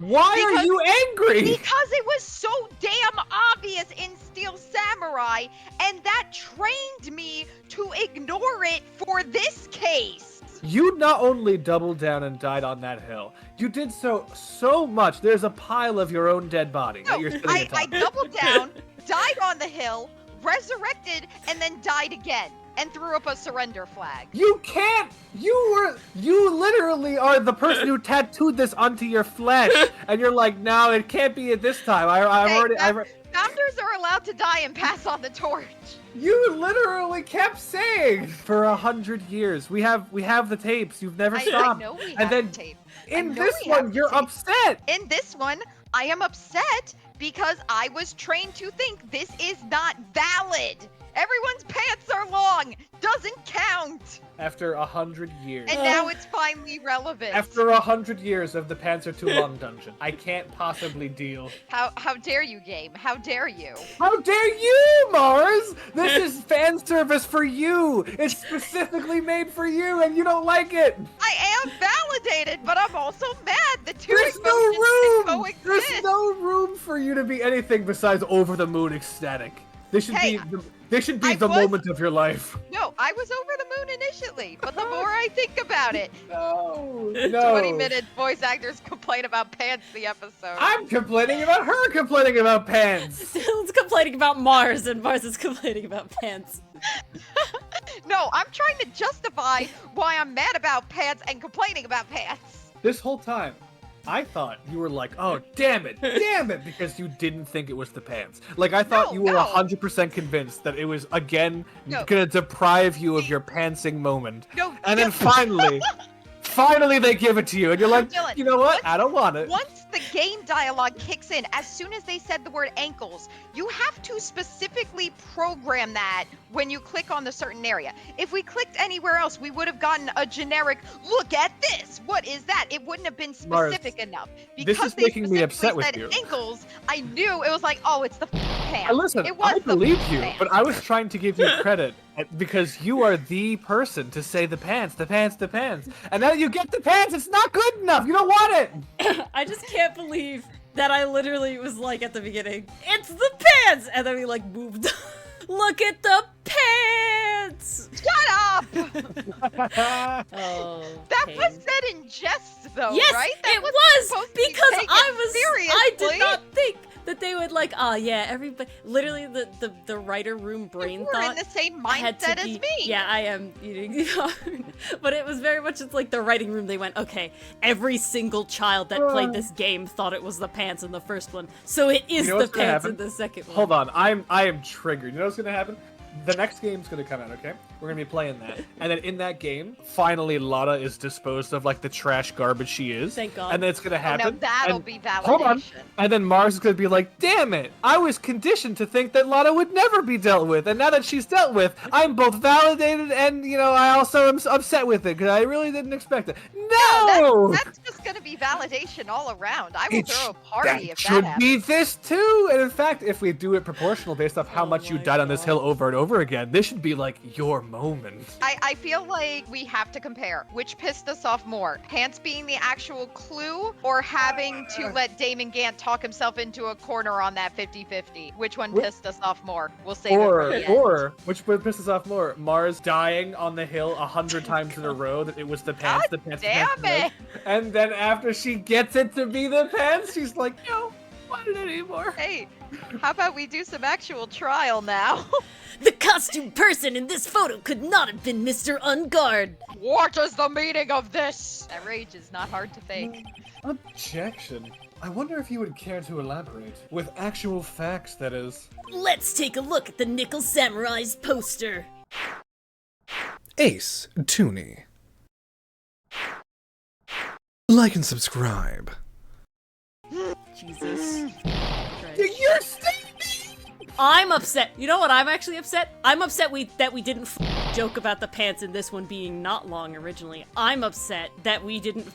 Why are you angry? Because it was so damn obvious in Steel Samurai, and that trained me to ignore it for this case. You not only doubled down and died on that hill, you did so much. There's a pile of your own dead body that you're sitting atop. I doubled down, died on the hill, resurrected, and then died again. And threw up a surrender flag. You can't! You literally are the person who tattooed this onto your flesh, and you're like, no, it can't be at this time. Founders are allowed to die and pass on the torch. You literally kept saying for 100 years. We have the tapes. You've never stopped. I know we have the tape. In this one, you're upset. In this one, I am upset because I was trained to think this is not valid. Everyone's pants are long. Doesn't count. After 100 years. And now it's finally relevant. After 100 years of the pants are too long dungeon. I can't possibly deal. How dare you, game? How dare you? How dare you, Mars? This is fan service for you. It's specifically made for you, and you don't like it. I am validated, but I'm also mad. The two There's no emotions room. can coexist. There's no room for you to be anything besides over the moon ecstatic. This should be the moment of your life. No, I was over the moon initially, but the more I think about it, no. 20-minute voice actors complain about pants the episode. I'm complaining about her complaining about pants. Dylan's complaining about Mars, and Mars is complaining about pants. No, I'm trying to justify why I'm mad about pants and complaining about pants. This whole time, I thought you were like, oh, damn it, because you didn't think it was the pants. Like, I thought you were 100% convinced that it was, again, gonna deprive you of your pantsing moment. And then finally they give it to you, and you're like, Dylan, you know what? I don't want it. Once the game dialogue kicks in, as soon as they said the word ankles, you have to specifically program that when you click on the certain area. If we clicked anywhere else, we would have gotten a generic, look at this, what is that? It wouldn't have been specific enough. Because this is making me upset with you. Ankles, I knew it was like, oh, it's the pants. Listen, it was I believe you, pants. but I was trying to give you credit because you are the person to say the pants. And now that you get the pants, it's not good enough. You don't want it. I just can't believe that I literally was like at the beginning, it's the pants! And then we like moved. Look at the pants! Shut up! Oh, that pain. was said in jest, though, yes, right? It was because I did seriously. not think that they would like, oh yeah, everybody. Literally, the writer room brain We're thought in the same had to mindset as be, me. Yeah, I am eating the yarn. But it was very much just like the writing room. They went, okay, every single child that played this game thought it was the pants in the first one, so it is the pants in the second one. Hold on, I am triggered. You know what's gonna happen? The next game's gonna come out, okay? We're gonna be playing that. And then in that game, finally Lotta is disposed of like the trash garbage she is. Thank God. And then it's gonna happen. Oh, now that'll be validation. Hold on. And then Mars is gonna be like, damn it! I was conditioned to think that Lotta would never be dealt with, and now that she's dealt with, I'm both validated and, you know, I also am upset with it, because I really didn't expect it. No! That's just gonna be validation all around. I will throw a party if that should happens. be this too! And in fact, if we do it proportional based off how much you died on this hill over and over again, this should be like your moment. I feel like we have to compare. Which pissed us off more? Pants being the actual clue, or having to let Damon Gant talk himself into a corner on that 50-50? Which one pissed us off more? We'll save it for the end. Or, which would piss us off more? Mars dying on the hill 100 times in a row that it was the pants, God the pants, damn the pants. And then after she gets it to be the pants, she's like, no, I want it anymore. Hey, how about we do some actual trial now? The costume person in this photo could not have been Mr. Unguard. What is the meaning of this? That rage is not hard to fake. Objection. I wonder if you would care to elaborate. With actual facts, that is. Let's take a look at the Nickel Samurai's poster. Ace Tooney. Like and subscribe. Jesus. You're stupid! I'm upset. You know what? I'm actually upset. I'm upset that we didn't joke about the pants in this one being not long originally. I'm upset that we didn't.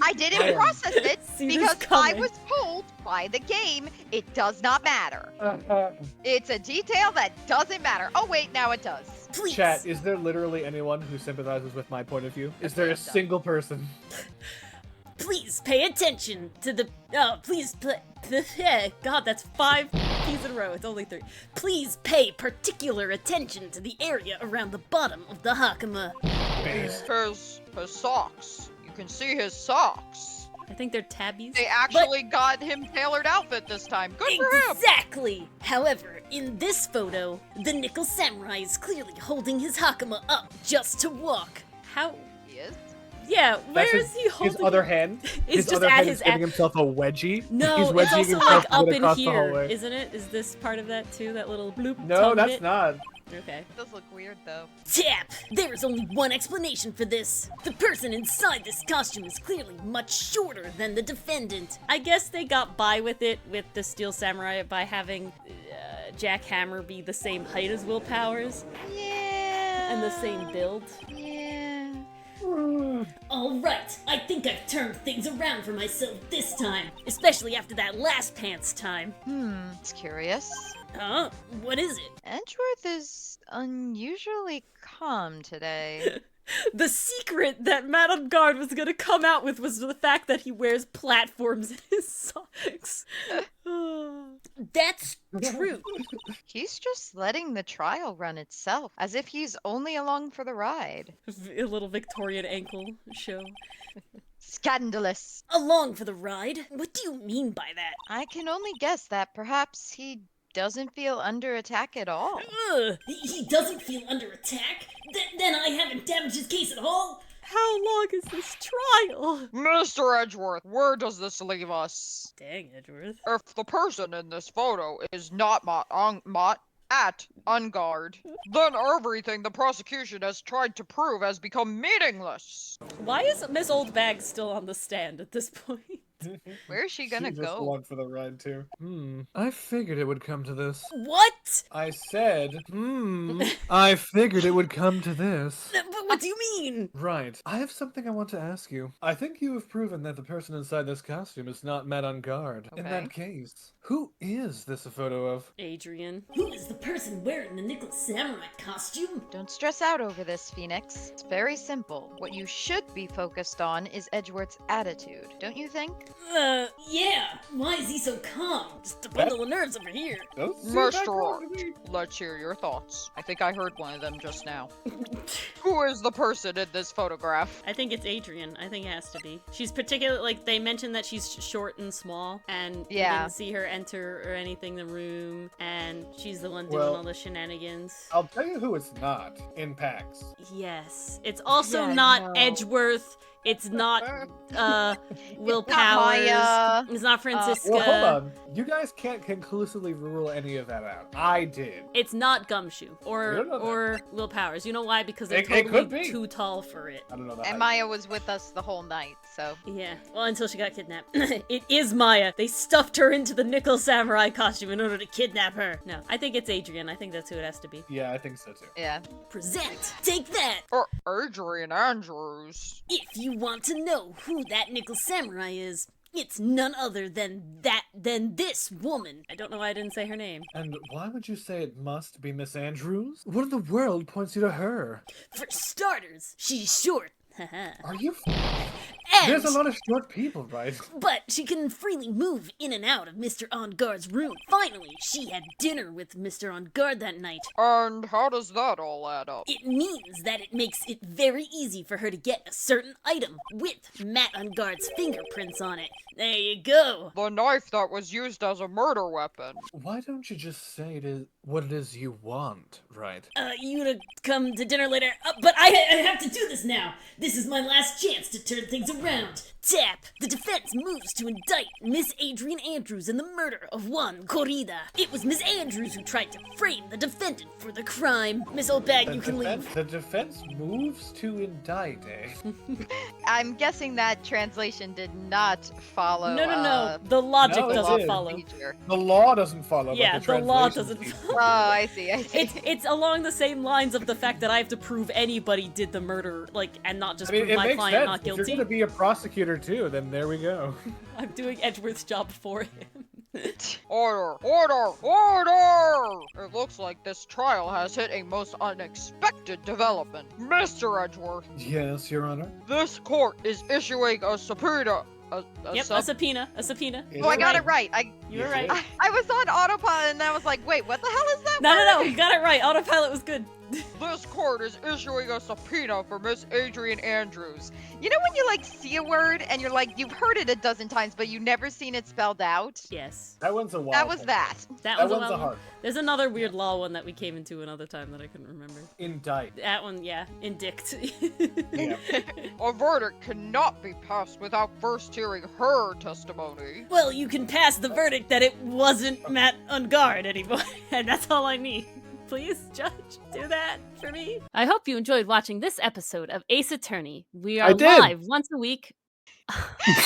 I didn't process it See this because I coming. was told by the game it does not matter. It's a detail that doesn't matter. Oh wait, now it does. Please. Chat, is there literally anyone who sympathizes with my point of view? Is there a single person? Please pay attention to the. Oh, please play. God, that's 5 keys in a row. It's only 3. Please pay particular attention to the area around the bottom of the Hakama. His socks. You can see his socks. I think they're tabbies. They actually got him tailored outfit this time. Good for him. Exactly. However, in this photo, the Nickel Samurai is clearly holding his Hakama up just to walk. How? He is? Yeah, where That's is he holding? His other hand. It's his just other at hand his is giving himself a wedgie. No, He's it's wedgieing also himself like to up get in across the here, hallway. isn't it? Is this part of that too? That little bloop? No, tongue that's bit? not. Okay. It does look weird though. Tap! There's only one explanation for this. The person inside this costume is clearly much shorter than the defendant. I guess they got by with it with the Steel Samurai by having Jack Hammer be the same height as Will Powers Yeah. and the same build. Yeah. Alright, I think I've turned things around for myself this time. Especially after that last pants time. It's curious. Huh? What is it? Edgeworth is unusually calm today. The secret that Matt on Guard was gonna come out with was the fact that he wears platforms in his socks. That's true. He's just letting the trial run itself, as if he's only along for the ride. A little Victorian ankle show. Scandalous. Along for the ride? What do you mean by that? I can only guess that perhaps he doesn't feel under attack at all. Ugh, he doesn't feel under attack? Then I haven't damaged his case at all? How long is this trial? Mr. Edgeworth, where does this leave us? Dang, Edgeworth. If the person in this photo is not at Unguard, then everything the prosecution has tried to prove has become meaningless. Why is Miss Old Bag still on the stand at this point? Where is she gonna She just go? along for the ride too. I figured it would come to this. What? I said, I figured it would come to this. But what do you mean? Right. I have something I want to ask you. I think you have proven that the person inside this costume is not Matt on Guard. In Okay. that case, who is this a photo of? Adrian. Who is the person wearing the Nickel Samurai costume? Don't stress out over this, Phoenix. It's very simple. What you should be focused on is Edgeworth's attitude, don't you think? Yeah. Why is he so calm? Just a bundle of nerves over here. Mr. Art, let's hear your thoughts. I think I heard one of them just now. Who is the person in this photograph? I think it's Adrian. I think it has to be. She's particularly, like, they mentioned that she's short and small, and you Yeah. didn't see her enter or anything in the room, and she's the one doing Well- all the shenanigans. I'll tell you who it's not in PAX. Yes. It's also Yeah, not no. Edgeworth. It's not, Will not Powers. Maya. It's not Francisca. Well, hold on. You guys can't conclusively rule any of that out. I did. It's not Gumshoe You or don't know that. Will Powers. You know why? Because they're It could totally be. too tall for it. I don't know that. And Maya was with us the whole night, so. Yeah, well, until she got kidnapped. It is Maya. They stuffed her into the Nickel Samurai costume in order to kidnap her. No, I think it's Adrian. I think that's who it has to be. Yeah, I think so too. Yeah. Present! Take that! Or Adrian Andrews. If you want to know who that Nickel Samurai is, it's none other than this woman. I don't know why I didn't say her name. And why would you say it must be Miss Andrews? What in the world points you to her? For starters, she's short. Are you? And, There's a lot of short people, right? but she can freely move in and out of Mr. On Guard's room. Finally, she had dinner with Mr. On Guard that night. And how does that all add up? It means that it makes it very easy for her to get a certain item with Matt On Guard's fingerprints on it. There you go. The knife that was used as a murder weapon. Why don't you just say it is what it is you want, right? You to come to dinner later, but I have to do this now. This is my last chance to turn things around. Tap! The defense moves to indict Miss Adrian Andrews in the murder of Juan Corrida. It was Miss Andrews who tried to frame the defendant for the crime. Miss Oldbag, you can leave. The defense moves to indict, eh? I'm guessing that translation did not follow. No. The logic No, it doesn't did. follow. Procedure. The law doesn't follow. Yeah, but the law translations doesn't do. Oh, I see. It's along the same lines of the fact that I have to prove anybody did the murder, like, and not just I mean, prove it my makes client sense. not If you're guilty. gonna be a prosecutor too, then there we go. I'm doing Edgeworth's job for him. Order! Order! Order! It looks like this trial has hit a most unexpected development. Mr. Edgeworth, Yes, Your Honor. this court is issuing a subpoena. Yep, a subpoena. A subpoena. Is Oh, I it got right. it right. You were Yes, right. it is. I was on autopilot and I was like, wait, what the hell is that No, word? you got it right. Autopilot was good. This court is issuing a subpoena for Miss Adrian Andrews. You know when you like see a word and you're like, you've heard it a dozen times, but you've never seen it spelled out? Yes. That one's a wild That was one. that. That That one's one's a a hard one. There's another weird law one that we came into another time that I couldn't remember. Indict. That one, yeah, indict. Yeah. A verdict cannot be passed without first hearing her testimony. Well, you can pass the verdict that it wasn't Matt Ungard anymore, and that's all I need. Please, Judge, do that for me. I hope you enjoyed watching this episode of Ace Attorney. We are I did. live once a week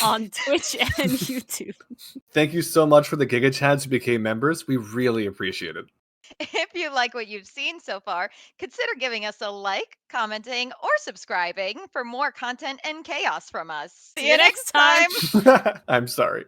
on Twitch and YouTube. Thank you so much for the Giga Chads who became members. We really appreciate it. If you like what you've seen so far, consider giving us a like, commenting, or subscribing for more content and chaos from us. See you next time. I'm sorry.